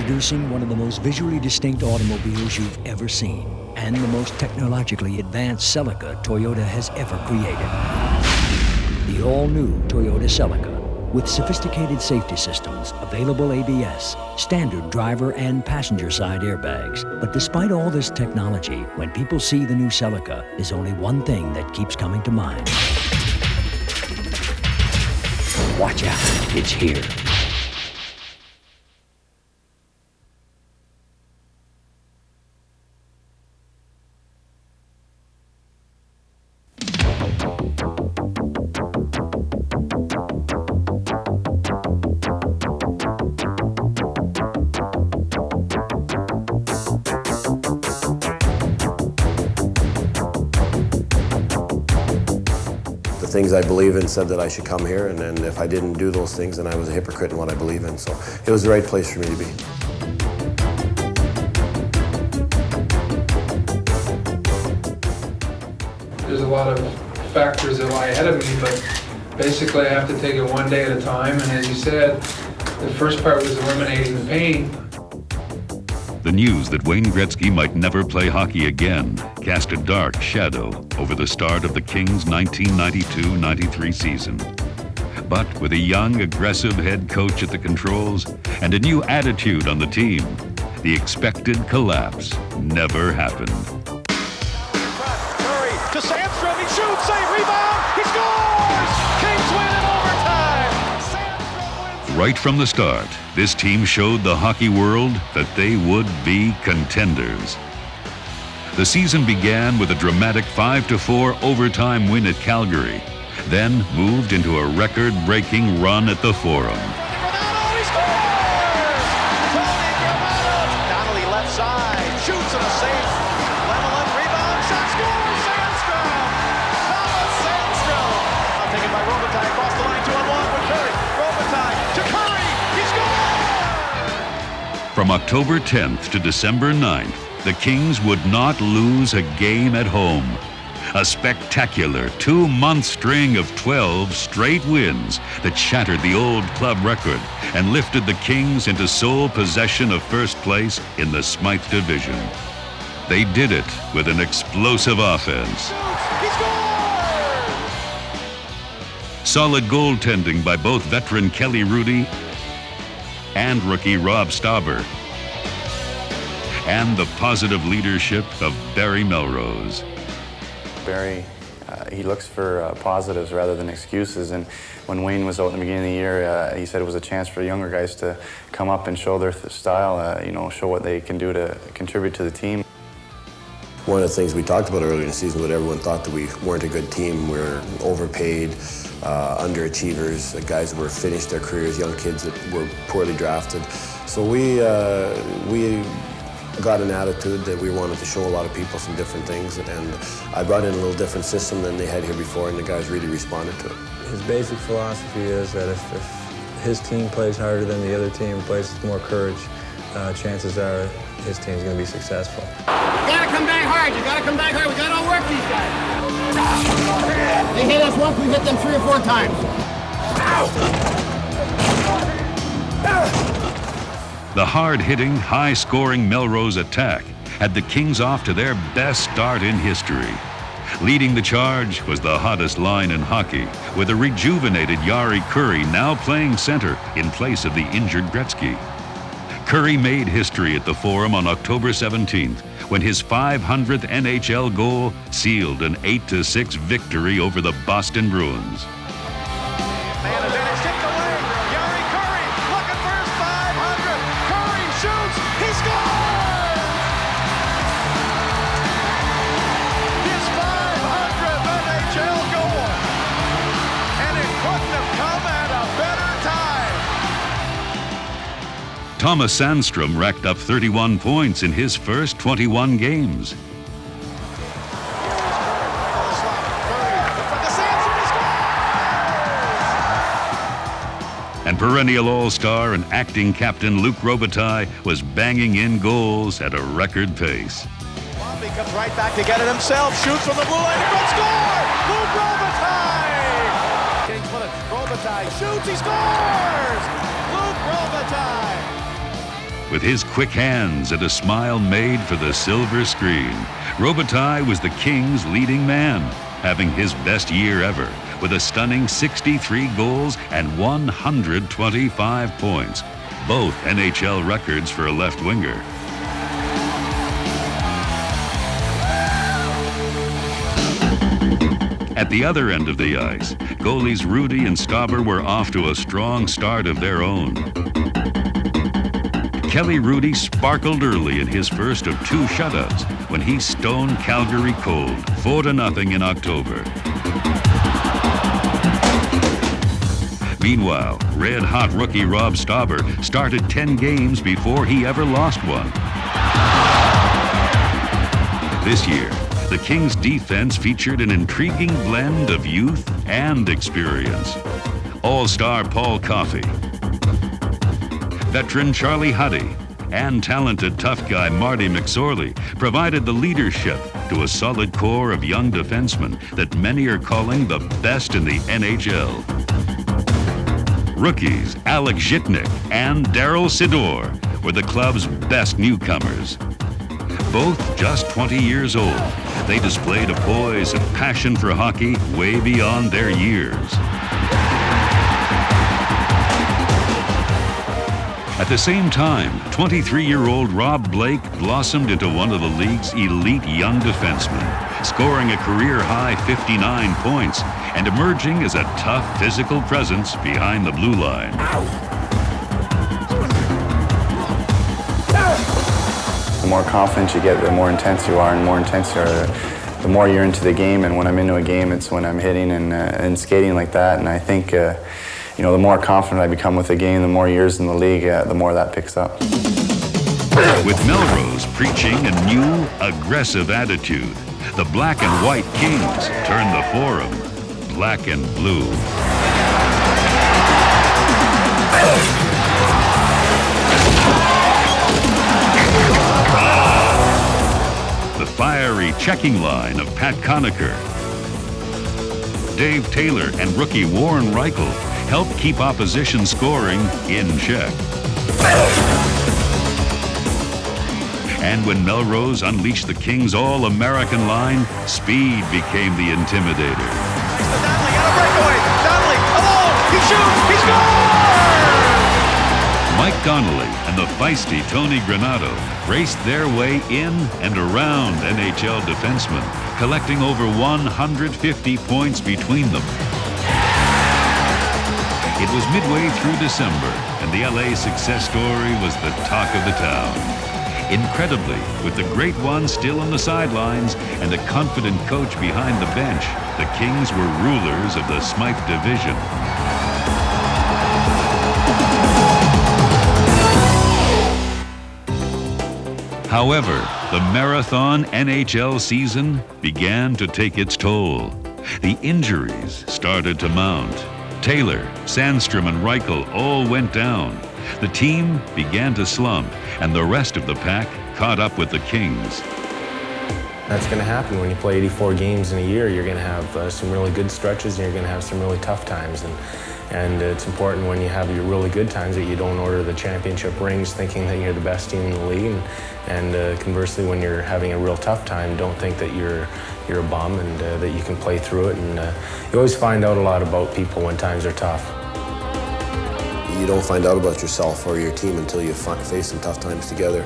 Introducing one of the most visually distinct automobiles you've ever seen, and the most technologically advanced Celica Toyota has ever created. The all-new Toyota Celica, with sophisticated safety systems, available ABS, standard driver and passenger side airbags. But despite all this technology, when people see the new Celica, there's only one thing that keeps coming to mind. Watch out, it's here. Things I believe in said that I should come here, and then if I didn't do those things, then I was a hypocrite in what I believe in. So it was the right place for me to be. There's a lot of factors that lie ahead of me, but basically I have to take it one day at a time. And as you said, the first part was eliminating the pain. The news that Wayne Gretzky might never play hockey again cast a dark shadow over the start of the Kings' 1992-93 season. But with a young, aggressive head coach at the controls and a new attitude on the team, the expected collapse never happened. Curry to Sandstrom, he shoots, save, rebound, he scores! Kings win in overtime! Sandstrom wins. Right from the start, this team showed the hockey world that they would be contenders. The season began with a dramatic 5-4 overtime win at Calgary, then moved into a record-breaking run at the Forum. He scores! Tony Granato, Donnelly left side, shoots and a save. Lemelin, rebound, shot, scores! Sandstrom! Thomas Sandstrom! Now taken by Robitaille across the line, 2-on-1 with Curry. Robitaille to Curry, he scores! From October 10th to December 9th, the Kings would not lose a game at home. A spectacular 2-month string of 12 straight wins that shattered the old club record and lifted the Kings into sole possession of first place in the Smythe Division. They did it with an explosive offense. He scores! Solid goaltending by both veteran Kelly Rudy and rookie Rob Stauber, and the positive leadership of Barry Melrose. Barry, he looks for positives rather than excuses, and when Wayne was out in the beginning of the year, he said it was a chance for younger guys to come up and show their style, show what they can do to contribute to the team. One of the things we talked about earlier in the season, that everyone thought that we weren't a good team, we were overpaid, underachievers, guys that were finished their careers, young kids that were poorly drafted. So we got an attitude that we wanted to show a lot of people some different things, and I brought in a little different system than they had here before, and the guys really responded to it. His basic philosophy is that if his team plays harder than the other team, plays with more courage, chances are his team's going to be successful. You gotta come back hard. You gotta come back hard. We gotta outwork these guys. They hit us once, we hit them 3 or 4 times. The hard-hitting, high-scoring Melrose attack had the Kings off to their best start in history. Leading the charge was the hottest line in hockey, with a rejuvenated Jari Kurri now playing center in place of the injured Gretzky. Kurri made history at the Forum on October 17th when his 500th NHL goal sealed an 8-6 victory over the Boston Bruins. Man advantage tipped away. Jari Kurri looking for his 500. Kurri shoots. He scores! His 500th NHL goal. And it couldn't have come at a better time. Thomas Sandstrom racked up 31 points in his first 21 games. And perennial all-star and acting captain Luc Robitaille was banging in goals at a record pace. He comes right back to get it himself, shoots from the blue line, and score! Luc Robitaille! Kings with it, Robitaille shoots, he scores! Luc Robitaille! With his quick hands and a smile made for the silver screen, Robitaille was the Kings' leading man, having his best year ever with a stunning 63 goals and 125 points, both NHL records for a left winger. At the other end of the ice, goalies Rudy and Stauber were off to a strong start of their own. Kelly Rudy sparkled early in his first of 2 shutouts when he stoned Calgary cold, 4-0 in October. Meanwhile, red-hot rookie Rob Stauber started 10 games before he ever lost one. This year, the Kings' defense featured an intriguing blend of youth and experience. All-star Paul Coffey, veteran Charlie Huddy, and talented tough guy Marty McSorley provided the leadership to a solid core of young defensemen that many are calling the best in the NHL. Rookies Alec Zhitnik and Daryl Sidor were the club's best newcomers. Both just 20 years old, they displayed a poise and passion for hockey way beyond their years. At the same time, 23-year-old Rob Blake blossomed into one of the league's elite young defensemen, scoring a career-high 59 points and emerging as a tough physical presence behind the blue line. The more confidence you get, the more intense you are, and more intense you are, the more you're into the game. And when I'm into a game, it's when I'm hitting and skating like that. And I think, you know, the more confident I become with the game, the more years in the league, the more that picks up. With Melrose preaching a new, aggressive attitude, the black and white Kings turned the Forum black and blue. The fiery checking line of Pat Conacher, Dave Taylor, and rookie Warren Reichel helped keep opposition scoring in check. And when Melrose unleashed the Kings' all-American line, speed became the intimidator. Stanley got a breakaway. Stanley alone. He shoots. He scores! Mike Donnelly and the feisty Tony Granato raced their way in and around NHL defensemen, collecting over 150 points between them. It was midway through December, and the LA success story was the talk of the town. Incredibly, with the great one still on the sidelines and a confident coach behind the bench, the Kings were rulers of the Smythe Division. However, the marathon NHL season began to take its toll. The injuries started to mount. Taylor, Sandstrom, and Reichel all went down. The team began to slump, and the rest of the pack caught up with the Kings. That's going to happen when you play 84 games in a year. You're going to have some really good stretches, and you're going to have some really tough times. And it's important when you have your really good times that you don't order the championship rings thinking that you're the best team in the league. And conversely, when you're having a real tough time, don't think that you're a bum and that you can play through it. And you always find out a lot about people when times are tough. You don't find out about yourself or your team until you face some tough times together.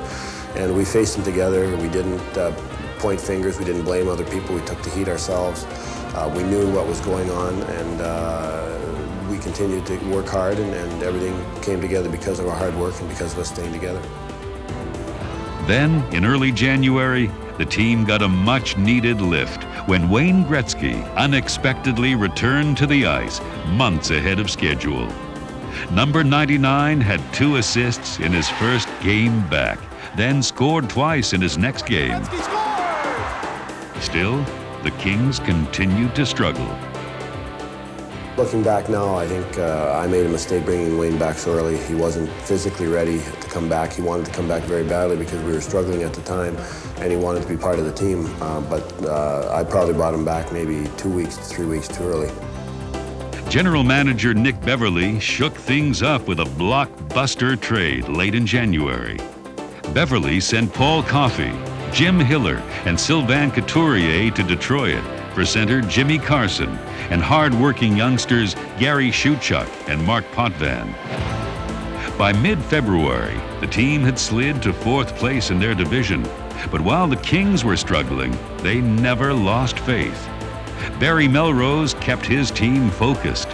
And we faced them together. We didn't point fingers. We didn't blame other people. We took the heat ourselves. We knew what was going on, and we continued to work hard, and everything came together because of our hard work and because of us staying together. Then, in early January, the team got a much-needed lift when Wayne Gretzky unexpectedly returned to the ice months ahead of schedule. Number 99 had 2 assists in his first game back, then scored twice in his next game. Still, the Kings continued to struggle. Looking back now, I think I made a mistake bringing Wayne back so early. He wasn't physically ready to come back. He wanted to come back very badly because we were struggling at the time, and he wanted to be part of the team. But I probably brought him back maybe 2 weeks to 3 weeks too early. General manager Nick Beverly shook things up with a blockbuster trade late in January. Beverly sent Paul Coffey, Jim Hiller, and Sylvain Couturier to Detroit for center Jimmy Carson and hard-working youngsters Gary Shuchuk and Mark Potvin. By mid-February, the team had slid to 4th place in their division, but while the Kings were struggling, they never lost faith. Barry Melrose kept his team focused.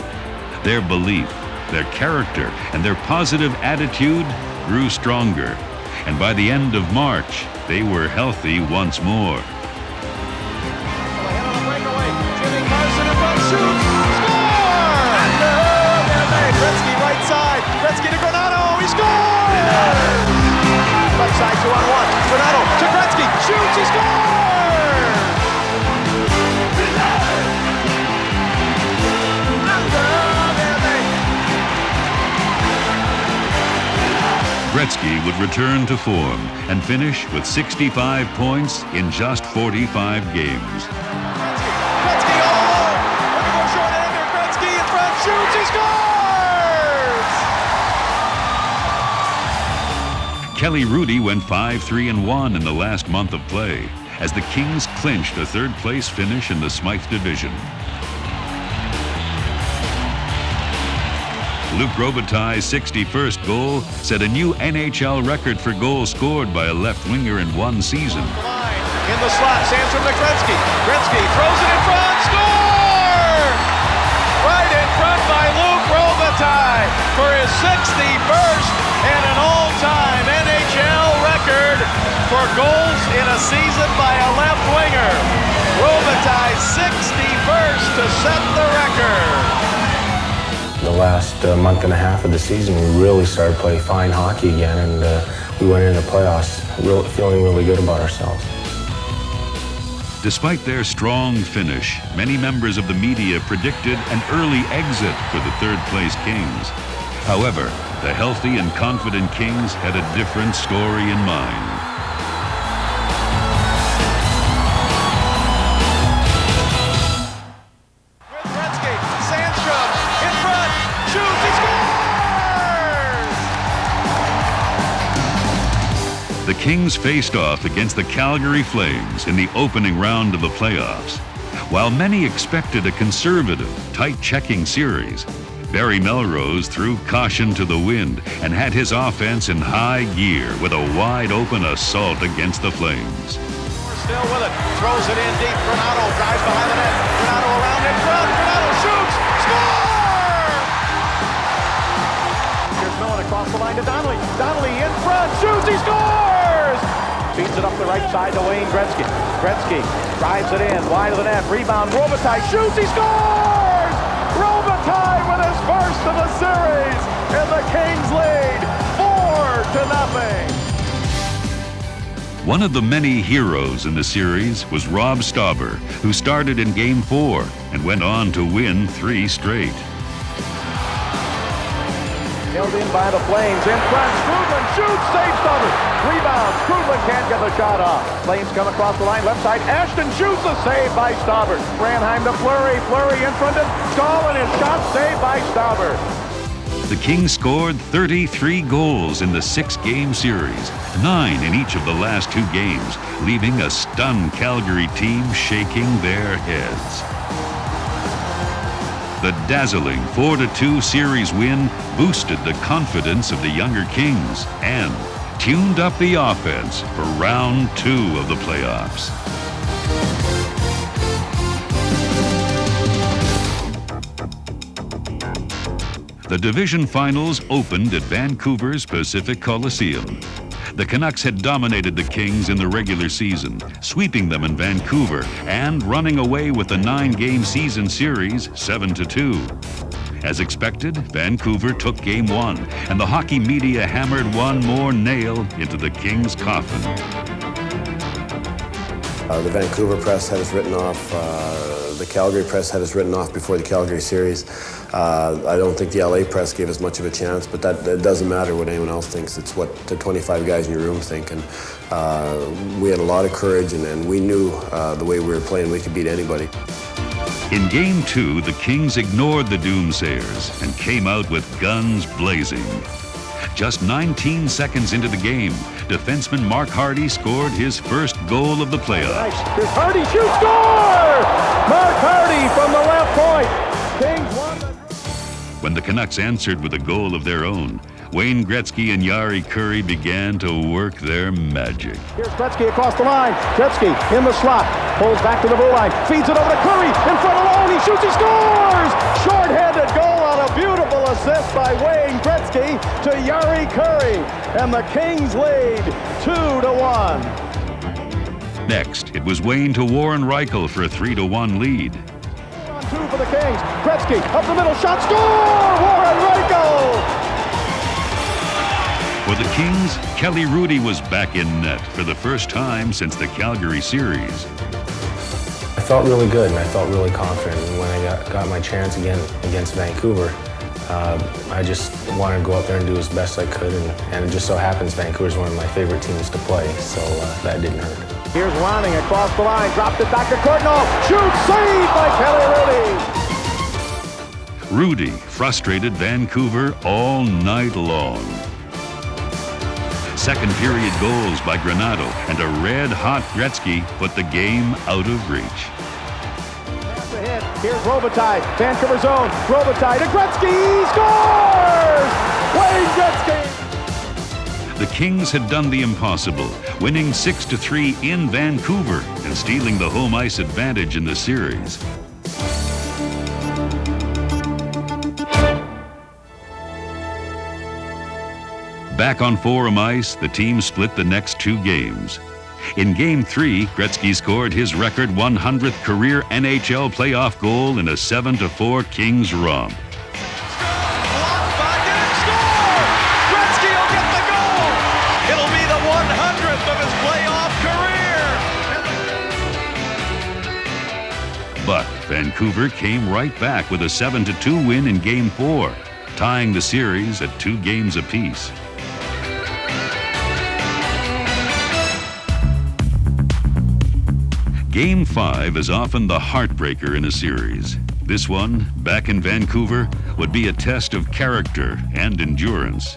Their belief, their character, and their positive attitude grew stronger, and by the end of March, they were healthy once more. Jimmy Carson in front, shoots, score! Gretzky right side, Gretzky to Granato, he scores! Right side, 2-on-1, Granato to Gretzky, shoots, he scores! Gretzky would return to form and finish with 65 points in just 45 games. Gretzky all alone, going to go short-hander, Gretzky in front, shoots, he scores! Kelly Rudy went 5-3-1 in the last month of play as the Kings clinched a 3rd-place finish in the Smythe Division. Luc Robitaille's 61st goal set a new NHL record for goals scored by a left winger in one season. In the slot, Sandstrom to Gretzky. Gretzky throws it in front, score! Right in front by Luc Robitaille for his 61st and an all-time NHL record for goals in a season by a left winger. Robitaille's 61st to set the record. The last month and a half of the season, we really started playing fine hockey again, and we went into the playoffs feeling really good about ourselves. Despite their strong finish, many members of the media predicted an early exit for the 3rd-place Kings. However, the healthy and confident Kings had a different story in mind. The Kings faced off against the Calgary Flames in the opening round of the playoffs. While many expected a conservative, tight-checking series, Barry Melrose threw caution to the wind and had his offense in high gear with a wide-open assault against the Flames. Still with it, throws it in deep, Granato drives behind the net, Granato around in front, Granato shoots, score! Here's Millen across the line to Donnelly, Donnelly in front, shoots, he scores! Feeds it up the right side to Wayne Gretzky. Gretzky drives it in, wide of the net, rebound, Robitaille shoots, he scores! Robitaille with his first of the series, and the Kings lead 4-0. One of the many heroes in the series was Rob Stauber, who started in Game 4 and went on to win 3 straight. Held in by the Flames, in front, Skrudland shoots, saves Stauber. Rebound, Skrudland can't get the shot off. Flames come across the line, left side, Ashton shoots, a save by Stauber. Ranheim to Fleury, Fleury in front of Stahl, and his shot saved by Stauber. The Kings scored 33 goals in the 6-game series, 9 in each of the last 2 games, leaving a stunned Calgary team shaking their heads. The dazzling 4-2 series win boosted the confidence of the younger Kings and tuned up the offense for round 2 of the playoffs. The division finals opened at Vancouver's Pacific Coliseum. The Canucks had dominated the Kings in the regular season, sweeping them in Vancouver and running away with the 9-game season series 7-2. As expected, Vancouver took Game 1, and the hockey media hammered one more nail into the Kings' coffin. The Vancouver press had us written off. The Calgary press had us written off before the Calgary series. I don't think the LA press gave us much of a chance, but that doesn't matter what anyone else thinks. It's what the 25 guys in your room think. And we had a lot of courage, and we knew the way we were playing, we could beat anybody. In Game 2, the Kings ignored the doomsayers and came out with guns blazing. Just 19 seconds into the game, defenseman Mark Hardy scored his first goal of the playoffs. Here's Hardy, shoots, score! Mark Hardy from the left point. Kings won the... When the Canucks answered with a goal of their own, Wayne Gretzky and Jari Kurri began to work their magic. Here's Gretzky across the line. Gretzky in the slot. Pulls back to the blue line. Feeds it over to Kurri. In front of the line. He shoots. He scores! Short-handed goal on a beautiful assist by Wayne Gretzky to Jari Kurri. And the Kings lead 2-1. Next, it was Wayne to Warren Reichel for a 3-1 lead. 2 for the Kings. Gretzky up the middle. Shot. Score! Warren Reichel! For the Kings, Kelly Hrudey was back in net for the first time since the Calgary series. I felt really good and I felt really confident. And when I got my chance again against Vancouver, I just wanted to go out there and do as best I could. And it just so happens Vancouver is one of my favorite teams to play, so that didn't hurt. Here's Ronning across the line, dropped it back to Courtnall. Shoot, saved by Kelly Hrudey. Hrudey frustrated Vancouver all night long. Second period goals by Granato and a red-hot Gretzky put the game out of reach. Pass ahead. Here's Robitaille, Vancouver zone. Robitaille to Gretzky, he scores! Wayne Gretzky! The Kings had done the impossible, winning 6-3 in Vancouver and stealing the home ice advantage in the series. Back on Forum ice, the team split the next 2 games. In Game 3, Gretzky scored his record 100th career NHL playoff goal in a 7-4 Kings romp. Blocked back and score! Gretzky will get the goal! It'll be the 100th of his playoff career! But Vancouver came right back with a 7-2 win in Game 4, tying the series at 2 games apiece. Game 5 is often the heartbreaker in a series. This one, back in Vancouver, would be a test of character and endurance.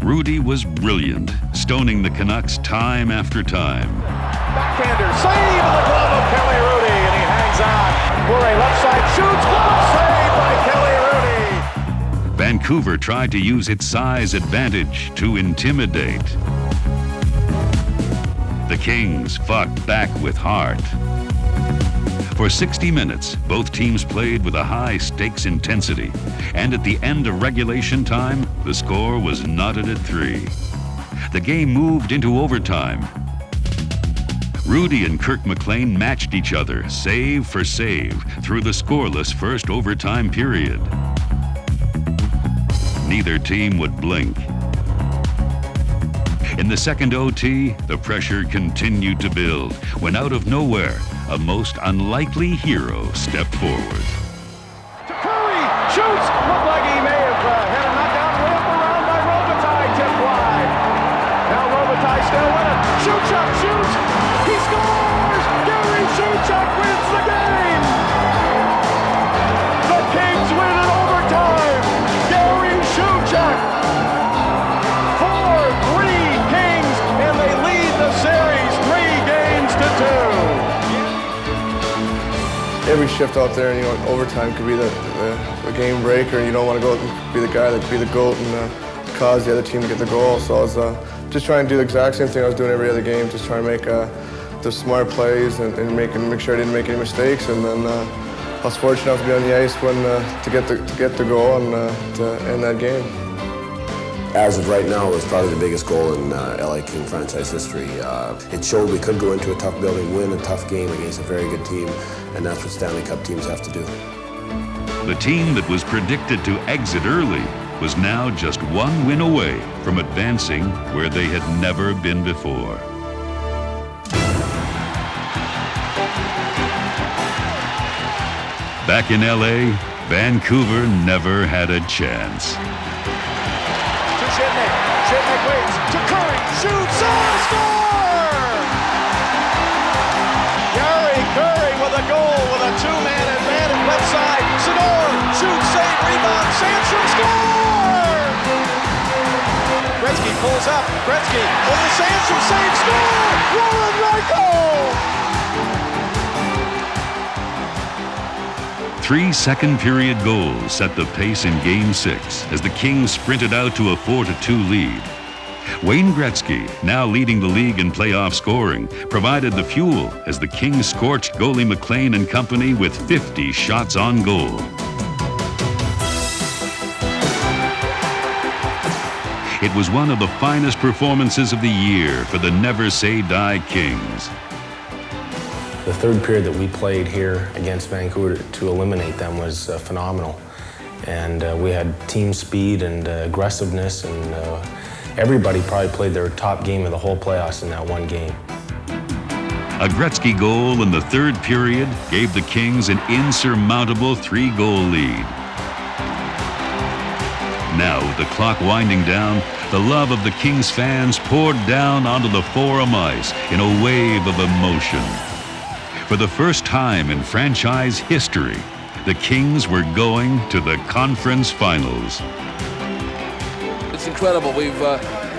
Hrudey was brilliant, stoning the Canucks time after time. Backhander, save in the glove of Kelly Hrudey, and he hangs on. Murray left side shoots, glove save by Kelly Hrudey. Vancouver tried to use its size advantage to intimidate. The Kings fought back with heart. For 60 minutes, both teams played with a high-stakes intensity, and at the end of regulation time, the score was knotted at 3. The game moved into overtime. Hrudey and Kirk McLean matched each other, save for save, through the scoreless first overtime period. Neither team would blink. In the second OT, the pressure continued to build when out of nowhere, a most unlikely hero stepped forward. To Kurri, shoots, looked like he may have had a knockout layup around by Robitaille, tipped wide. Now Robitaille still with it, Shewchuk shoots, he scores! Gary Shewchuk wins the game! The Kings win in overtime! Gary Shewchuk! 4-3 Kings, and they lead the series 3-2. Every shift out there, and overtime could be the game breaker. You don't want to go out and be the guy that could be the GOAT and cause the other team to get the goal. So I was just trying to do the exact same thing I was doing every other game, just trying to make the smart plays and make sure I didn't make any mistakes. And then I was fortunate enough to be on the ice when to get the goal and to end that game. As of right now, it was probably the biggest goal in LA King franchise history. It showed we could go into a tough building, win a tough game against a very good team, and that's what Stanley Cup teams have to do. The team that was predicted to exit early was now just 1 win away from advancing where they had never been before. Back in LA, Vancouver never had a chance. Shednick waits to Kurri, shoots, score! Jari Kurri with a goal with a 2-man advantage left side. Sador shoots, save, rebound, Sandstrom scores! Gretzky pulls up, Gretzky over Sandstrom, save, score! Roland Reichel! 3 second-period goals set the pace in Game 6 as the Kings sprinted out to a 4-2 lead. Wayne Gretzky, now leading the league in playoff scoring, provided the fuel as the Kings scorched goalie McLean and company with 50 shots on goal. It was one of the finest performances of the year for the Never Say Die Kings. The third period that we played here against Vancouver to eliminate them was phenomenal. And we had team speed and aggressiveness, and everybody probably played their top game of the whole playoffs in that one game. A Gretzky goal in the third period gave the Kings an insurmountable 3-goal lead. Now, with the clock winding down, the love of the Kings fans poured down onto the Forum ice in a wave of emotion. For the first time in franchise history, the Kings were going to the conference finals. It's incredible. We've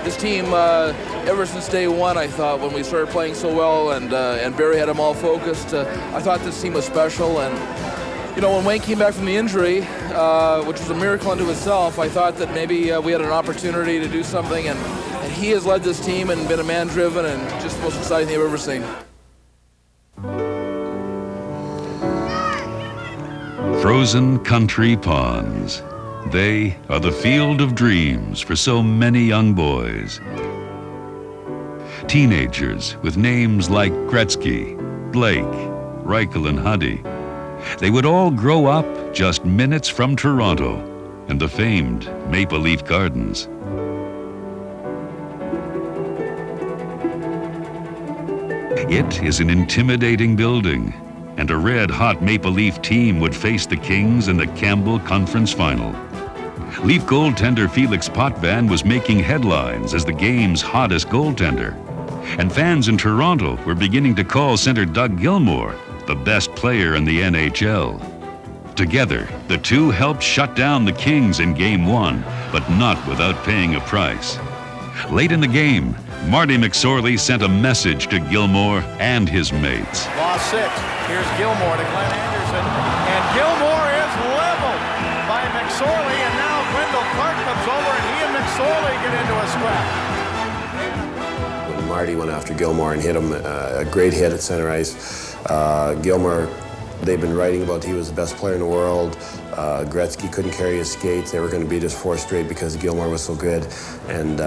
this team ever since day one. I thought when we started playing so well and Barry had them all focused. I thought this team was special. And you know, when Wayne came back from the injury, which was a miracle unto itself, I thought that maybe we had an opportunity to do something. And he has led this team and been a man driven and just the most exciting thing I've ever seen. Frozen country ponds. They are the field of dreams for so many young boys. Teenagers with names like Gretzky, Blake, Reichel, and Huddy. They would all grow up just minutes from Toronto and the famed Maple Leaf Gardens. It is an intimidating building, and a red-hot Maple Leaf team would face the Kings in the Campbell Conference Final. Leaf goaltender Felix Potvin was making headlines as the game's hottest goaltender. And fans in Toronto were beginning to call center Doug Gilmour the best player in the NHL. Together, the two helped shut down the Kings in Game 1, but not without paying a price. Late in the game, Marty McSorley sent a message to Gilmour and his mates. Lost 6. Here's Gilmour to Glenn Anderson. And Gilmour is leveled by McSorley. And now Wendell Clark comes over and he and McSorley get into a scrap. When Marty went after Gilmour and hit him, a great hit at center ice. Gilmour, they've been writing about he was the best player in the world. Gretzky couldn't carry his skates. They were going to beat us 4 straight because Gilmour was so good. And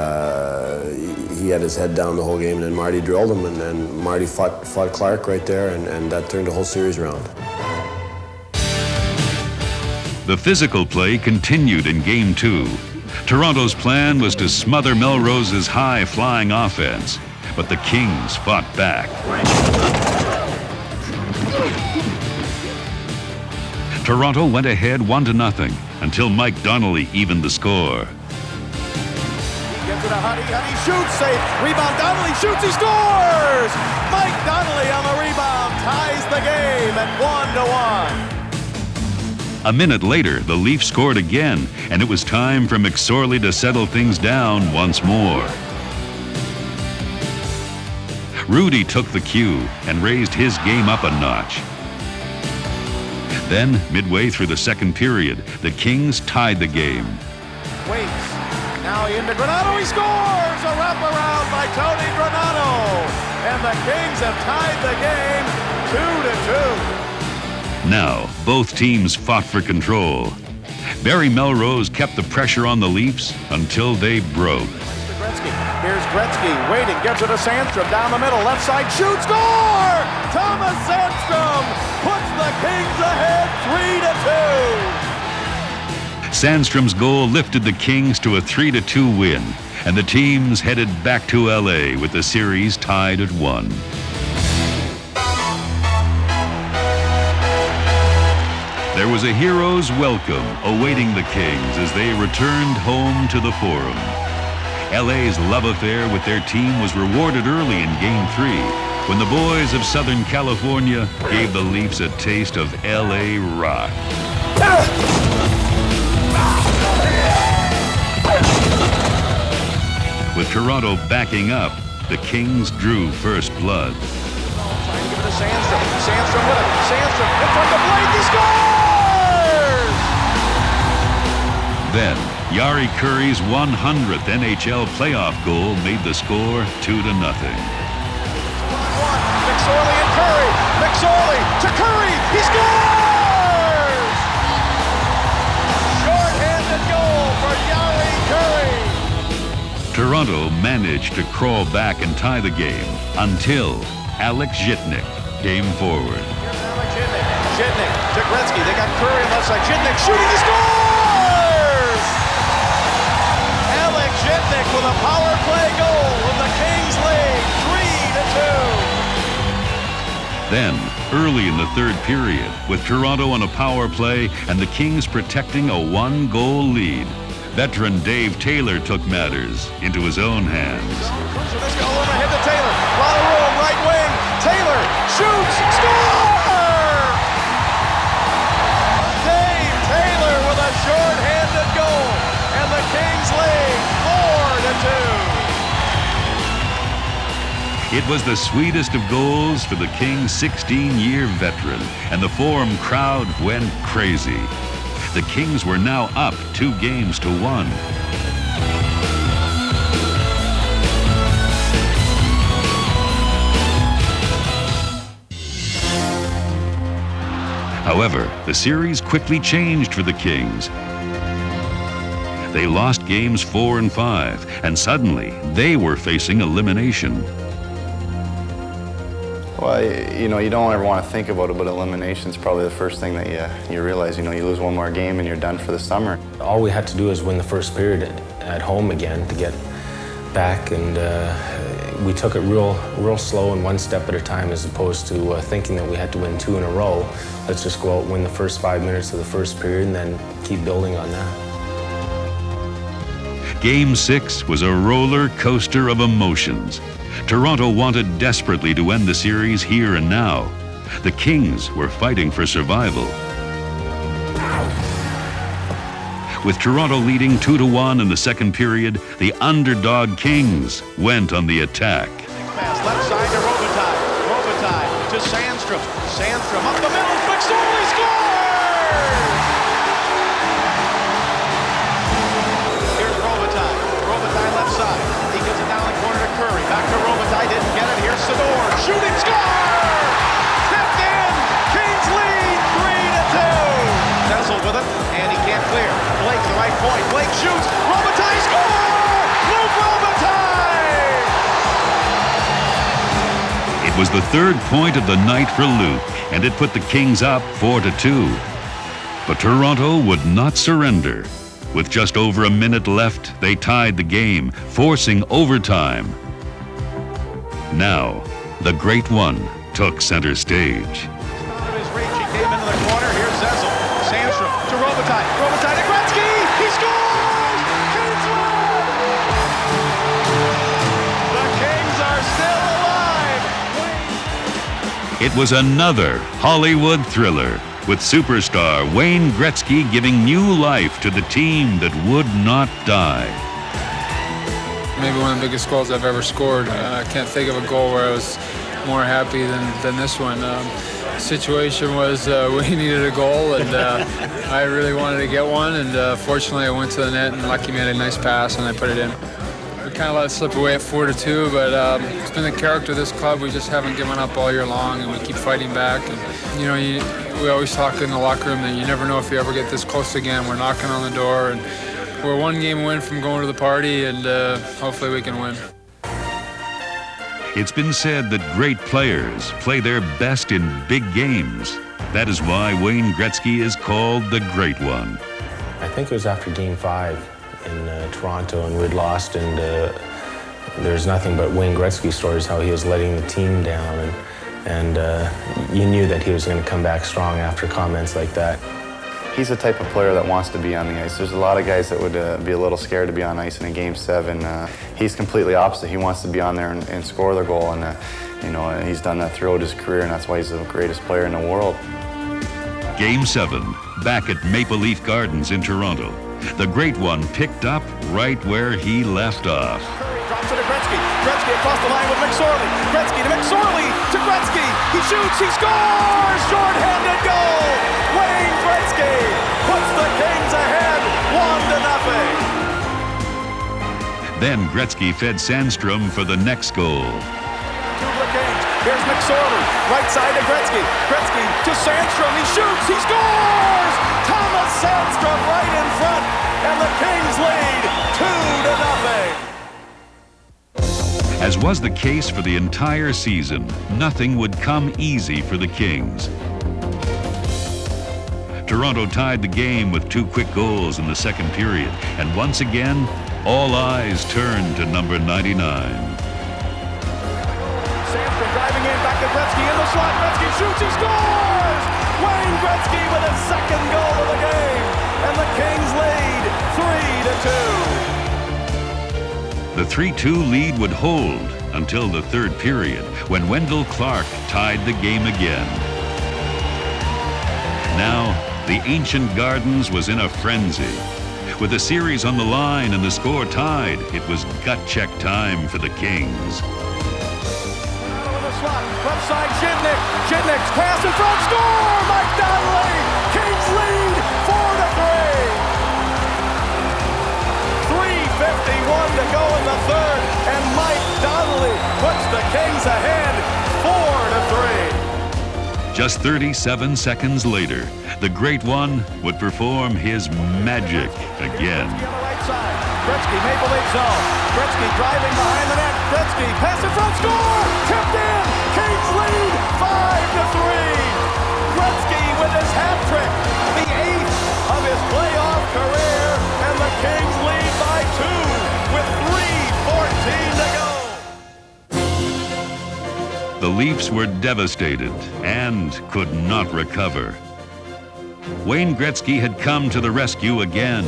he had his head down the whole game, and then Marty drilled him, and then Marty fought Clark right there, and that turned the whole series around. The physical play continued in Game 2. Toronto's plan was to smother Melrose's high-flying offense, but the Kings fought back. Toronto went ahead 1-0 until Mike Donnelly evened the score. Gets it to Huddy. Huddy shoots, safe. Rebound, Donnelly shoots, he scores! Mike Donnelly on the rebound ties the game at 1-1. A minute later, the Leafs scored again, and it was time for McSorley to settle things down once more. Rudy took the cue and raised his game up a notch. Then, midway through the second period, the Kings tied the game. Waits. Now into Granato, he scores! A wraparound by Tony Granato! And the Kings have tied the game 2-2. Now, both teams fought for control. Barry Melrose kept the pressure on the Leafs until they broke. Here's Gretzky, waiting, gives it to Sandstrom, down the middle, left side, shoot, score! Thomas Sandstrom puts the Kings ahead 3-2. Sandstrom's goal lifted the Kings to a 3-2 win, and the teams headed back to LA with the series tied at 1. There was a hero's welcome awaiting the Kings as they returned home to the Forum. LA's love affair with their team was rewarded early in Game 3 when the boys of Southern California gave the Leafs a taste of LA rock. With Toronto backing up, the Kings drew first blood. Trying to give it to Sandstrom. Sandstrom with it. Sandstrom in front of the plate. He scores! Then, Yari Curry's 100th NHL playoff goal made the score 2-0. McSorley and Curry. McSorley to Curry. He scores! Short-handed goal for Yari Curry. Toronto managed to crawl back and tie the game until Alex Zhitnik came forward. Here's Alex Zhitnik. Zhitnik to Gretzky. They got Curry on left side. Zhitnik shooting. He scores! Alex Zhitnik with a power play goal with the Kings lead 3-2. Then, early in the third period, with Toronto on a power play and the Kings protecting a 1-goal lead, veteran Dave Taylor took matters into his own hands. Let's go overhead to Taylor. A lot of room, right wing. Taylor shoots, score! Dave Taylor with a short-handed goal, and the Kings lead 4-2. It was the sweetest of goals for the Kings' 16-year veteran, and the Forum crowd went crazy. The Kings were now up 2-1. However, the series quickly changed for the Kings. They lost games 4 and 5, and suddenly they were facing elimination. Well, you know, you don't ever want to think about it, but elimination's probably the first thing that you realize. You know, you lose one more game and you're done for the summer. All we had to do is win the first period at home again to get back, and we took it real slow and one step at a time, as opposed to thinking that we had to win 2 in a row. Let's just go out and win the first 5 minutes of the first period and then keep building on that. Game 6 was a roller coaster of emotions. Toronto wanted desperately to end the series here and now. The Kings were fighting for survival. With Toronto leading 2-1 in the second period, the underdog Kings went on the attack. Pass left side to Robitaille. Robitaille to Sandstrom. Sandstrom up the middle. McSorley scores! Here's Robitaille. Robitaille left side. He gets it down the corner to Curry. Back to Robitaille. Didn't get it. Here's Sador. Shooting score! Tipped in. Kings lead 3-2. Kessel with it, and he can't clear. Blake to the right point. Blake shoots. Robitaille score! Luke Robitaille! It was the third point of the night for Luke, and it put the Kings up 4-2. But Toronto would not surrender. With just over a minute left, they tied the game, forcing overtime. Now, the Great One took center stage. Out of his reach, he came into the corner. Here's Zezel. Sandstrom to Robitaille. Robitaille to Gretzky. He scores! Kings win! The Kings are still alive. It was another Hollywood thriller, with superstar Wayne Gretzky giving new life to the team that would not die. Maybe one of the biggest goals I've ever scored. I can't think of a goal where I was more happy than this one. The situation was we needed a goal, and I really wanted to get one, and fortunately I went to the net, and Lucky made a nice pass, and I put it in. We kind of let it slip away at 4-2, but it's been the character of this club. We just haven't given up all year long, and we keep fighting back. And you know, we always talk in the locker room that you never know if you ever get this close again. We're knocking on the door, and we're one game away from going to the party, and hopefully we can win. It's been said that great players play their best in big games. That is why Wayne Gretzky is called the Great One. I think it was after Game 5 in Toronto, and we'd lost, and there's nothing but Wayne Gretzky stories, how he was letting the team down, and you knew that he was going to come back strong after comments like that. He's the type of player that wants to be on the ice. There's a lot of guys that would be a little scared to be on ice in a Game 7. He's completely opposite. He wants to be on there and score the goal, and you know, he's done that throughout his career, and that's why he's the greatest player in the world. Game 7, back at Maple Leaf Gardens in Toronto. The Great One picked up right where he left off. Curry Gets it to Gretzky. Gretzky across the line with McSorley. Gretzky to McSorley to Gretzky. He shoots. He scores. Short-handed goal. Wayne Gretzky puts the Kings ahead 1-0. Then Gretzky fed Sandstrom for the next goal. To the Kings. Here's McSorley. Right side to Gretzky. Gretzky to Sandstrom. He shoots. He scores. Thomas Sandstrom right in front. And the Kings lead 2-0. As was the case for the entire season, nothing would come easy for the Kings. Toronto tied the game with 2 quick goals in the second period, and once again, all eyes turned to number 99. Sandstrom driving in, back to Gretzky in the slot. Gretzky shoots, he scores! Wayne Gretzky with his second goal of the game, and the Kings lead 3-2. The 3-2 lead would hold until the third period, when Wendell Clark tied the game again. Now, the Ancient Gardens was in a frenzy. With the series on the line and the score tied, it was gut-check time for the Kings. Left side, Zhidnik. Zhidnik's pass in front, score! Mike Donnelly! Kings lead 4-3. 3:51 to go in the third, and Mike Donnelly puts the Kings ahead 4-3. Just 37 seconds later, the Great One would perform his magic again. Gretzky on the right side. Gretzky, Maple Leaf zone. Gretzky driving behind the net. Gretzky, pass in front, score! Tipped in! Kings lead 5-3. Gretzky with his hat trick, the 8th of his playoff career, and the Kings lead by 2 with 3:14 to go. The Leafs were devastated and could not recover. Wayne Gretzky had come to the rescue again.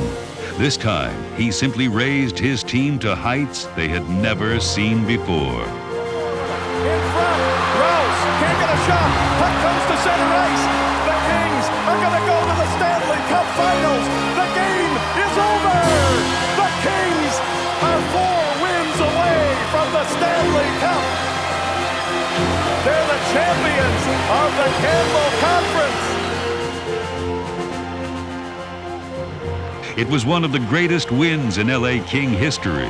This time, he simply raised his team to heights they had never seen before. In front, Rose can't get a shot. Puck comes to center ice. The Kings are going to go to the Stanley Cup Finals. The game is over. The Kings are 4 wins away from the Stanley Cup. They're the champions of the Campbell Conference. It was one of the greatest wins in LA King history.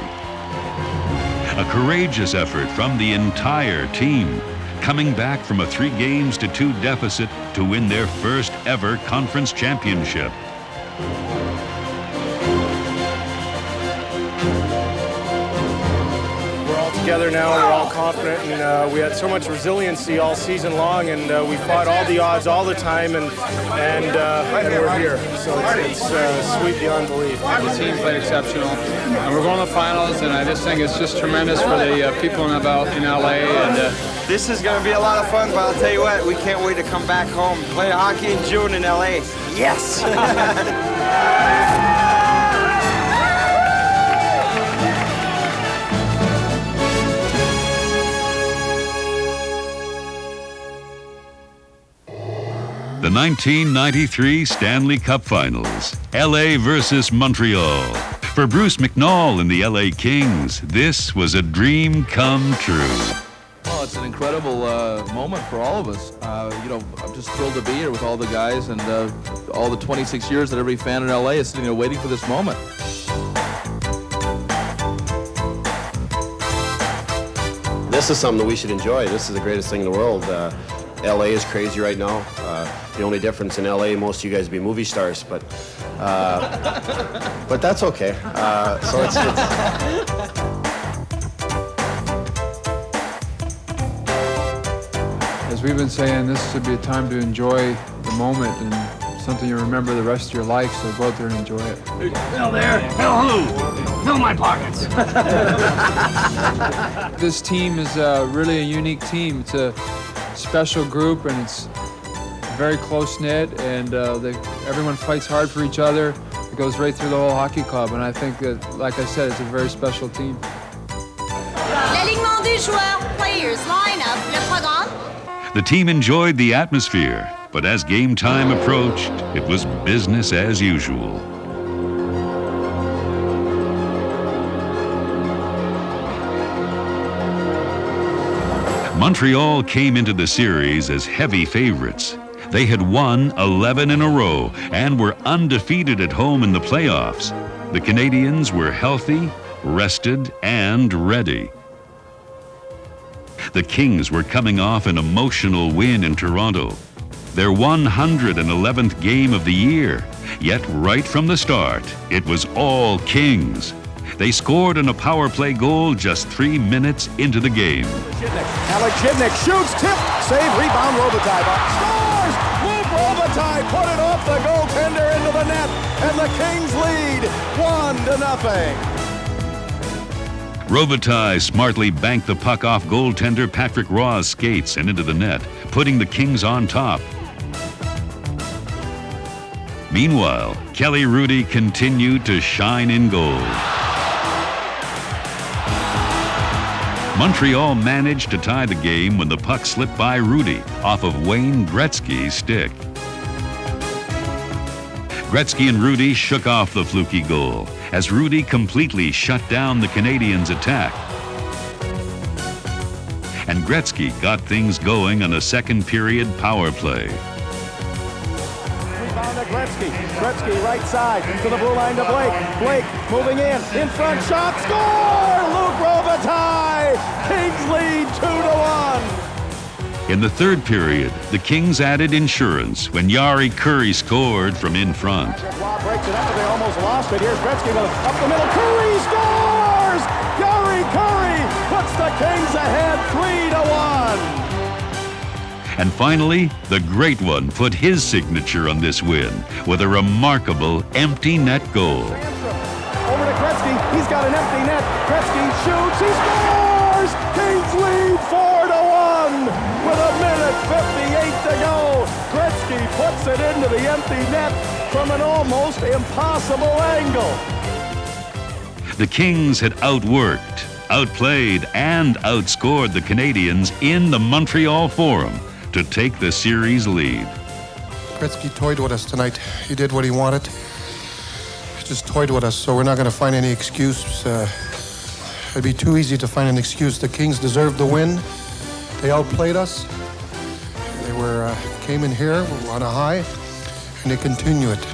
A courageous effort from the entire team, coming back from a 3-2 deficit to win their first ever conference championship. Together now, we're all confident, and we had so much resiliency all season long, and we fought all the odds all the time, and we're here. So it's sweet beyond belief. The team played exceptional, and we're going to the finals, and I just think it's just tremendous for the people in LA. And this is going to be a lot of fun, but I'll tell you what, we can't wait to come back home, play hockey in June in LA. Yes! The 1993 Stanley Cup Finals, LA versus Montreal. For Bruce McNall and the LA Kings, this was a dream come true. Well, it's an incredible moment for all of us. I'm just thrilled to be here with all the guys and all the 26 years that every fan in LA is sitting there waiting for this moment. This is something that we should enjoy. This is the greatest thing in the world. LA is crazy right now. The only difference in LA, most of you guys would be movie stars, but that's okay. So it's as we've been saying, this should be a time to enjoy the moment and something you remember the rest of your life, so go out there and enjoy it. Fill there. Fill who? Fill my pockets. This team is really a unique team. It's a special group, and it's very close-knit, and everyone fights hard for each other. It goes right through the whole hockey club, and I think that, like I said, it's a very special team. L'alignement des joueurs, players, lineup, le programme. The team enjoyed the atmosphere, but as game time approached, it was business as usual. Montreal came into the series as heavy favorites. They had won 11 in a row and were undefeated at home in the playoffs. The Canadiens were healthy, rested, and ready. The Kings were coming off an emotional win in Toronto, their 111th game of the year. Yet right from the start, it was all Kings. They scored on a power play goal just 3 minutes into the game. Alexidnik shoots, tip, save, rebound, Robitaille. Scores! Luke Robitaille put it off the goaltender into the net, and the Kings lead 1-0. Robitaille smartly banked the puck off goaltender Patrick Raw's skates and into the net, putting the Kings on top. Meanwhile, Kelly Hrudey continued to shine in goal. Montreal managed to tie the game when the puck slipped by Hrudey off of Wayne Gretzky's stick. Gretzky and Hrudey shook off the fluky goal as Hrudey completely shut down the Canadiens' attack. And Gretzky got things going on a second period power play. Rebound to Gretzky. Gretzky right side to the blue line to Blake. Blake moving in front, shot, score! Luke Robitaille! Kings lead 2-1. In the third period, the Kings added insurance when Jari Kurri scored from in front. Rob breaks it up, but they almost lost it. Here's Gretzky with it up the middle. Kurri scores! Jari Kurri puts the Kings ahead 3-1. And finally, the Great One put his signature on this win with a remarkable empty net goal. Over to Gretzky. He's got an empty net. Gretzky shoots. He scores! Kings lead 4-1 with 1:58 to go. Gretzky puts it into the empty net from an almost impossible angle. The Kings had outworked, outplayed, and outscored the Canadiens in the Montreal Forum to take the series lead. Gretzky toyed with us tonight. He did what he wanted. He just toyed with us, so we're not going to find any excuse. It'd be too easy to find an excuse. The Kings deserved the win. They outplayed us. They came in here on a high, and they continue it.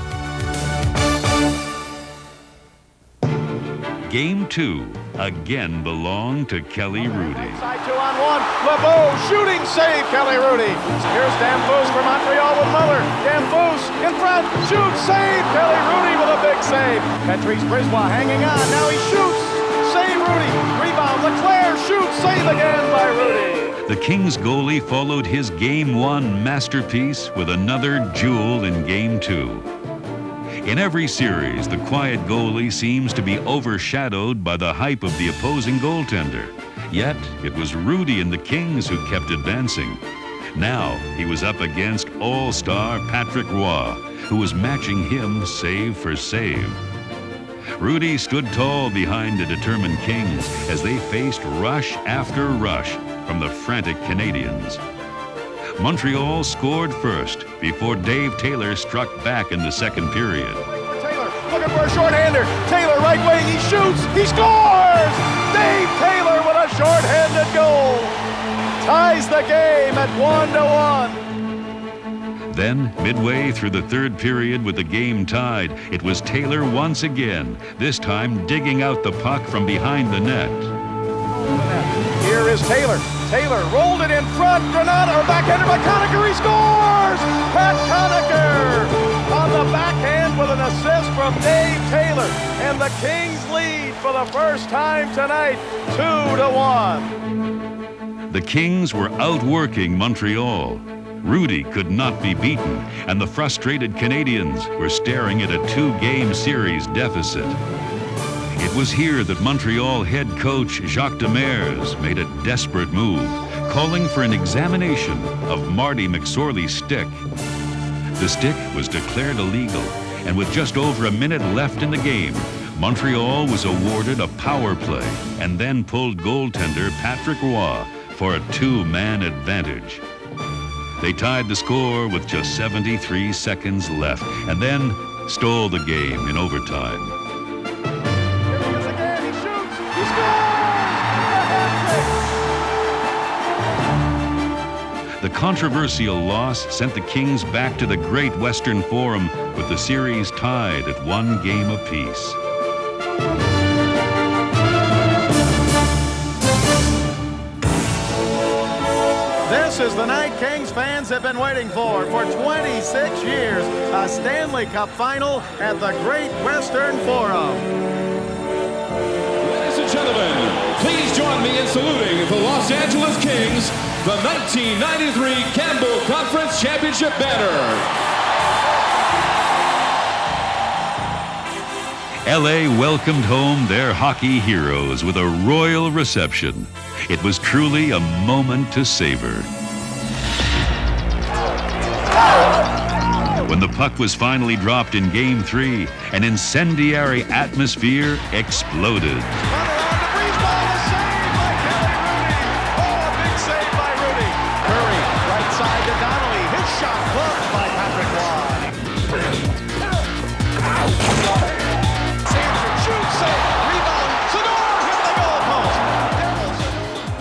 Game 2 again belonged to Kelly Hrudey. Side 2-on-1. LeBeau shooting save. Kelly Hrudey. Here's Danfus for Montreal with Muller. Danfus in front. Shoots save. Kelly Hrudey with a big save. Patrice Brisebois hanging on. Now he shoots. Save Hrudey. Rebound. Leclaire shoots. Save again by Hrudey. The Kings goalie followed his Game 1 masterpiece with another jewel in Game 2. In every series, the quiet goalie seems to be overshadowed by the hype of the opposing goaltender. Yet, it was Hrudey and the Kings who kept advancing. Now, he was up against all-star Patrick Roy, who was matching him save for save. Hrudey stood tall behind the determined Kings as they faced rush after rush from the frantic Canadiens. Montreal scored first before Dave Taylor struck back in the second period. Taylor looking for a shorthander. Taylor right wing. He shoots. He scores! Dave Taylor with a shorthanded goal. Ties the game at 1-1. Then, midway through the third period with the game tied, it was Taylor once again, this time digging out the puck from behind the net. Here is Taylor. Taylor rolled it in front. Granada, or backhander by Conacher. He scores! Pat Conacher on the backhand with an assist from Dave Taylor. And the Kings lead for the first time tonight, 2-1. The Kings were outworking Montreal. Hrudey could not be beaten, and the frustrated Canadiens were staring at a 2-game series deficit. It was here that Montreal head coach Jacques Demers made a desperate move, calling for an examination of Marty McSorley's stick. The stick was declared illegal, and with just over a minute left in the game, Montreal was awarded a power play and then pulled goaltender Patrick Roy for a 2-man advantage. They tied the score with just 73 seconds left and then stole the game in overtime. The controversial loss sent the Kings back to the Great Western Forum with the series tied at 1 game apiece. This is the night Kings fans have been waiting for 26 years. A Stanley Cup Final at the Great Western Forum. Ladies and gentlemen, please join me in saluting the Los Angeles Kings, the 1993 Campbell Conference Championship banner. LA welcomed home their hockey heroes with a royal reception. It was truly a moment to savor. When the puck was finally dropped in Game 3, an incendiary atmosphere exploded.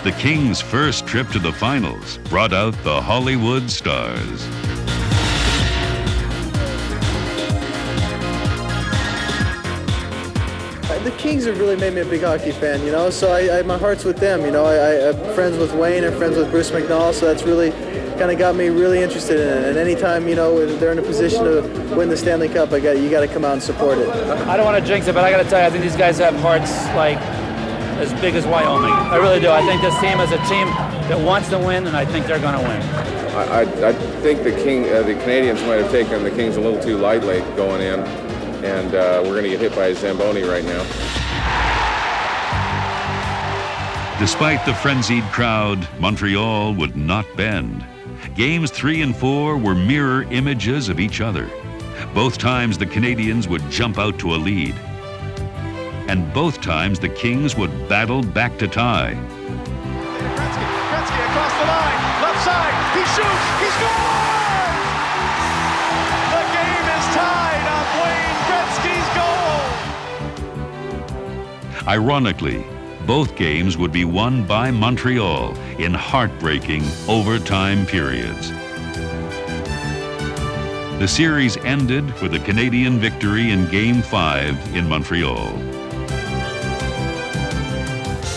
The Kings' first trip to the finals brought out the Hollywood stars. The Kings have really made me a big hockey fan, you know, so my heart's with them, you know. I'm friends with Wayne and friends with Bruce McNall, so that's really kind of got me really interested in it. And anytime, you know, they're in a position to win the Stanley Cup, you got to come out and support it. I don't want to jinx it, but I got to tell you, I think these guys have hearts like as big as Wyoming. I really do. I think this team is a team that wants to win, and I think they're going to win. I think the Canadians might have taken the Kings a little too lightly going in, and we're going to get hit by a Zamboni right now. Despite the frenzied crowd, Montreal would not bend. Games 3 and 4 were mirror images of each other. Both times the Canadians would jump out to a lead. And both times the Kings would battle back to tie. Gretzky across the line, left side, he shoots, he scores! The game is tied on Wayne Gretzky's goal! Ironically, both games would be won by Montreal in heartbreaking overtime periods. The series ended with a Canadian victory in Game 5 in Montreal.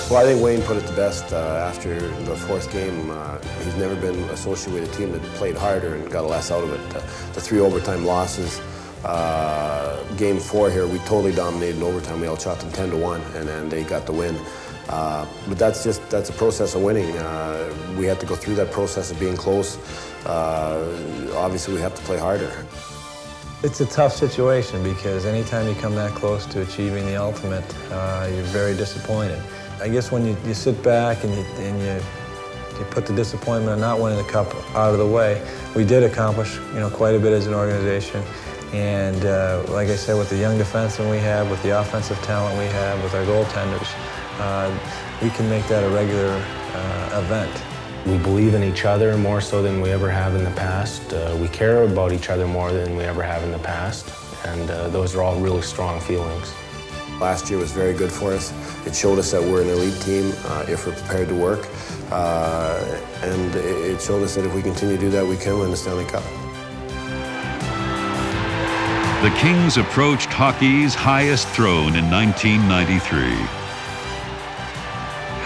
Well, I think Wayne put it the best after the fourth game. He's never been associated with a team that played harder and got less out of it. The 3 overtime losses, Game 4 here, we totally dominated in overtime. We outshot them 10-1, and then they got the win. But that's a process of winning. We have to go through that process of being close. Obviously, we have to play harder. It's a tough situation because anytime you come that close to achieving the ultimate, you're very disappointed. I guess when you sit back and you put the disappointment of not winning the cup out of the way, we did accomplish, you know, quite a bit as an organization. And like I said, with the young defensemen we have, with the offensive talent we have, with our goaltenders, we can make that a regular event. We believe in each other more so than we ever have in the past. We care about each other more than we ever have in the past. And those are all really strong feelings. Last year was very good for us. It showed us that we're an elite team if we're prepared to work. And it showed us that if we continue to do that, we can win the Stanley Cup. The Kings approached hockey's highest throne in 1993.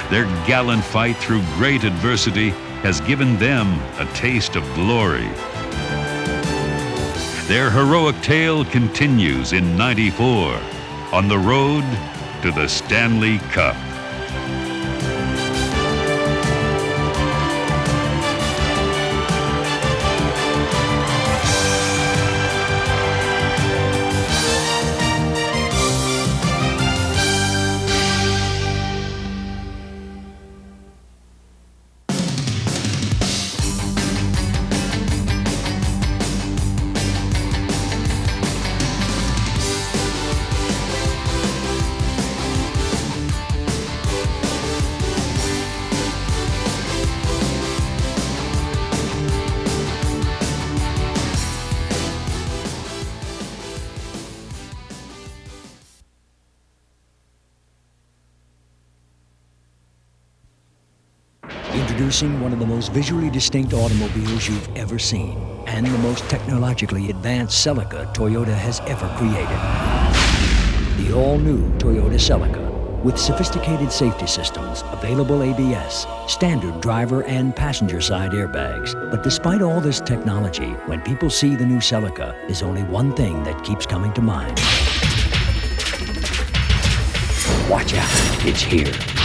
Their gallant fight through great adversity has given them a taste of glory. Their heroic tale continues in '94 on the road to the Stanley Cup. Introducing one of the most visually distinct automobiles you've ever seen, and the most technologically advanced Celica Toyota has ever created. The all-new Toyota Celica, with sophisticated safety systems, available ABS, standard driver and passenger side airbags. But despite all this technology, when people see the new Celica, there's only one thing that keeps coming to mind. Watch out, it's here.